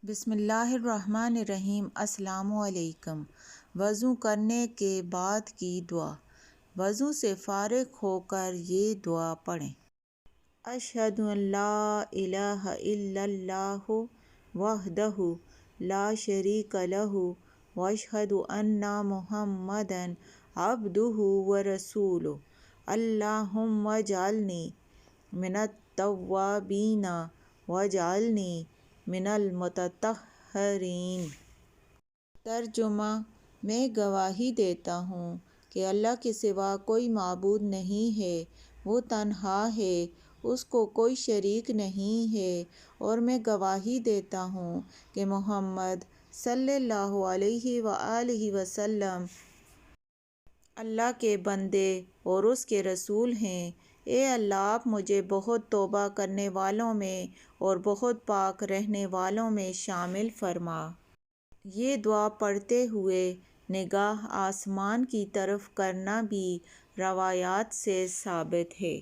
بسم اللہ الرحمن الرحیم۔ السلام علیکم۔ وضو کرنے کے بعد کی دعا۔ وضو سے فارغ ہو کر یہ دعا پڑھیں۔ اشہد ان لا الہ الا اللہ وحدہ لا شریک لہ واشہد ان محمدا عبدہ ورسولہ۔ اللہم اجعلنی من التوابین واجعلنی من المتطہرین۔ ترجمہ: میں گواہی دیتا ہوں کہ اللہ کے سوا کوئی معبود نہیں ہے، وہ تنہا ہے، اس کو کوئی شریک نہیں ہے، اور میں گواہی دیتا ہوں کہ محمد صلی اللہ علیہ وآلہ وسلم اللہ کے بندے اور اس کے رسول ہیں۔ اے اللہ، آپ مجھے بہت توبہ کرنے والوں میں اور بہت پاک رہنے والوں میں شامل فرما۔ یہ دعا پڑھتے ہوئے نگاہ آسمان کی طرف کرنا بھی روایات سے ثابت ہے۔